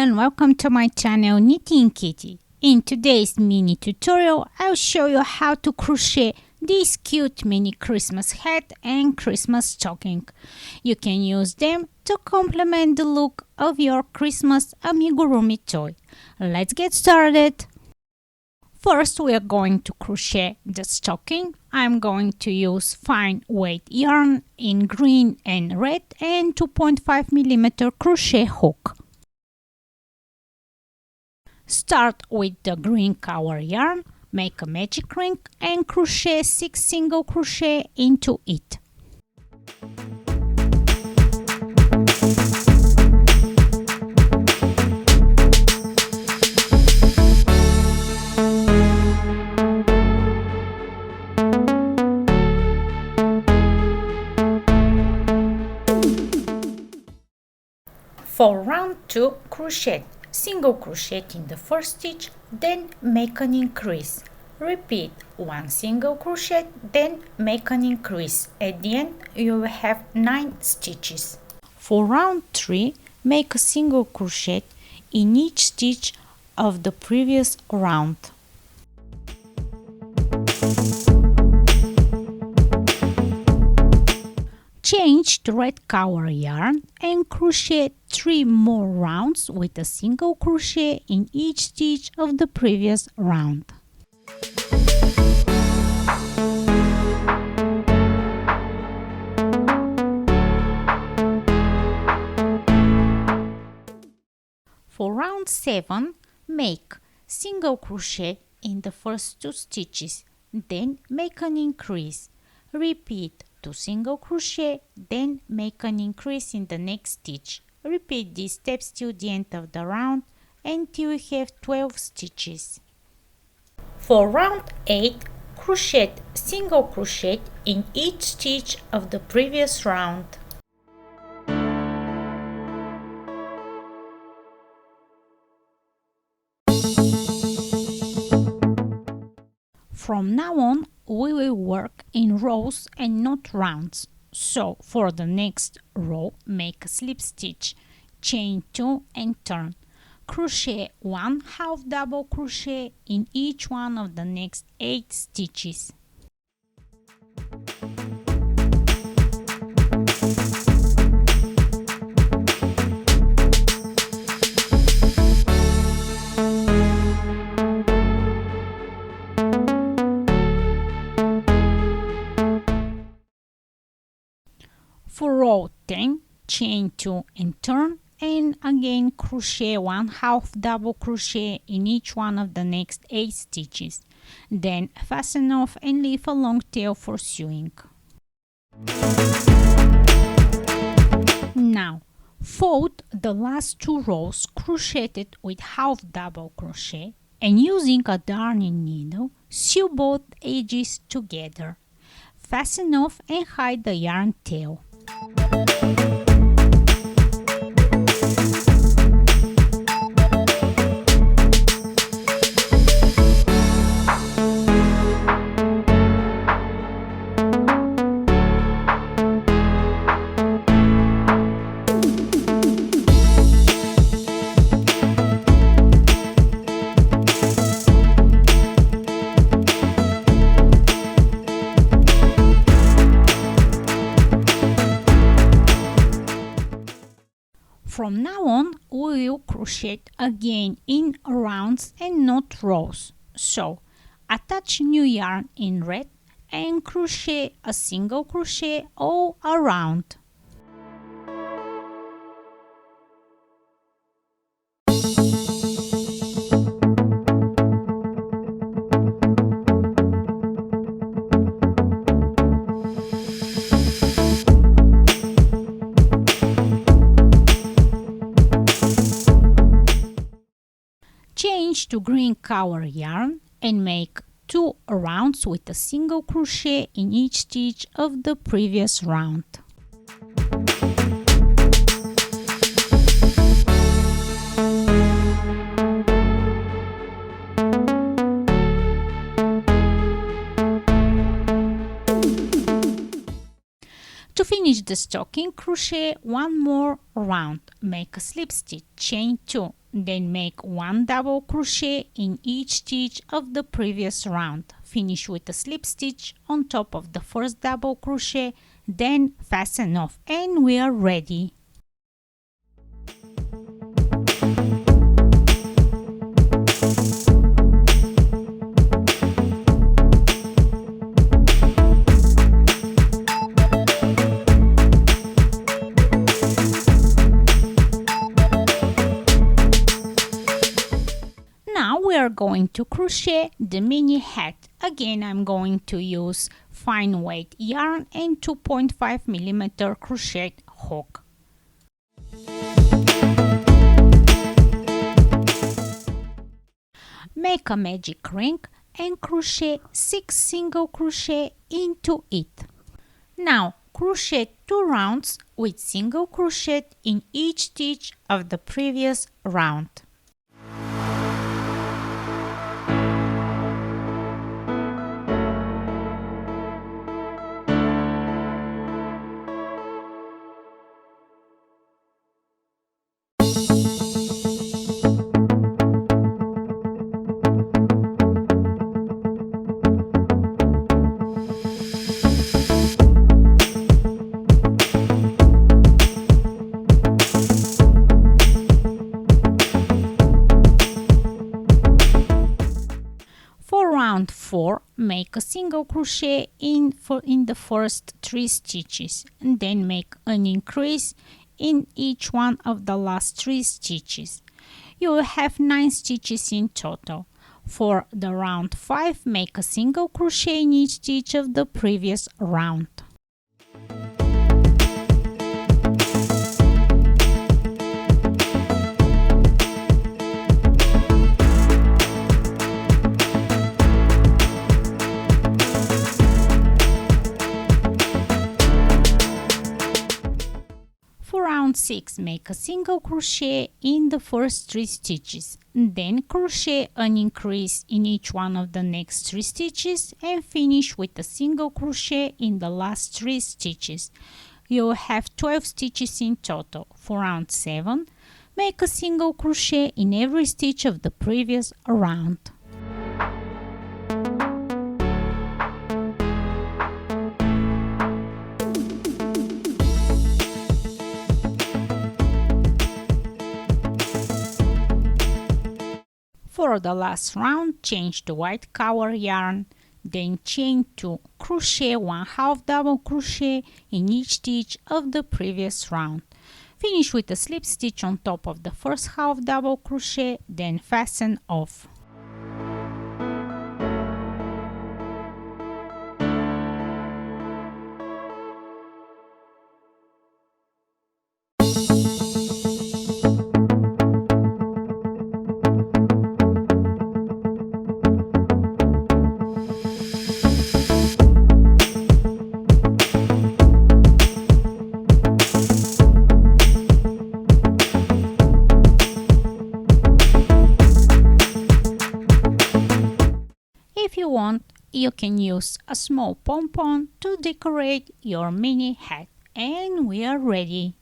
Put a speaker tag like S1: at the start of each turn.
S1: and welcome to my channel Knitting Kitty. In today's mini tutorial, I'll show you how to crochet this cute mini Christmas hat and Christmas stocking. You can use them to complement the look of your Christmas amigurumi toy. Let's get started! First, we are going to crochet the stocking. I'm going to use fine weight yarn in green and red and 2.5mm crochet hook. Start with the green color yarn, make a magic ring and crochet 6 single crochet into it. For round 2, crochet single crochet in the first stitch, then make an increase. Repeat 1 single crochet, then make an increase. At the end, you will have 9 stitches. For round 3, make a single crochet in each stitch of the previous round. Change the red color yarn and crochet 3 more rounds with a single crochet in each stitch of the previous round. For round 7, make single crochet in the first 2 stitches, then make an increase. Repeat 2 single crochet, then make an increase in the next stitch. Repeat these steps till the end of the round until you have 12 stitches. For round 8, crochet single crochet in each stitch of the previous round. From now on, we will work in rows and not rounds. So, for the next row, make a slip stitch, chain 2 and turn. Crochet 1 half double crochet in each one of the next 8 stitches. For row 10, chain 2 and turn, and again crochet 1 half double crochet in each one of the next 8 stitches. Then fasten off and leave a long tail for sewing. Now, fold the last 2 rows crocheted with half double crochet and using a darning needle, sew both edges together. Fasten off and hide the yarn tail. From now on, we will crochet again in rounds and not rows. So, attach new yarn in red and crochet a single crochet all around. Change to green color yarn and make 2 rounds with a single crochet in each stitch of the previous round. To finish the stocking, crochet one more round, make a slip stitch, chain 2, Then make 1 double crochet in each stitch of the previous round. Finish with a slip stitch on top of the first double crochet, then fasten off, and we are ready. Now we are going to crochet the mini hat. Again, I'm going to use fine weight yarn and 2.5mm crochet hook. Make a magic ring and crochet 6 single crochet into it. Now crochet 2 rounds with single crochet in each stitch of the previous round. For round 4, make a single crochet in the first 3 stitches, and then make an increase in each one of the last 3 stitches. You will have 9 stitches in total. For the round 5, make a single crochet in each stitch of the previous round. For round 6, make a single crochet in the first 3 stitches, then crochet an increase in each one of the next 3 stitches and finish with a single crochet in the last 3 stitches. You will have 12 stitches in total. For round 7, make a single crochet in every stitch of the previous round. For the last round, change the white color yarn, then chain 2, crochet 1/2 double crochet in each stitch of the previous round. Finish with a slip stitch on top of the first half double crochet, then fasten off. If you want, you can use a small pom-pom to decorate your mini hat. And we are ready.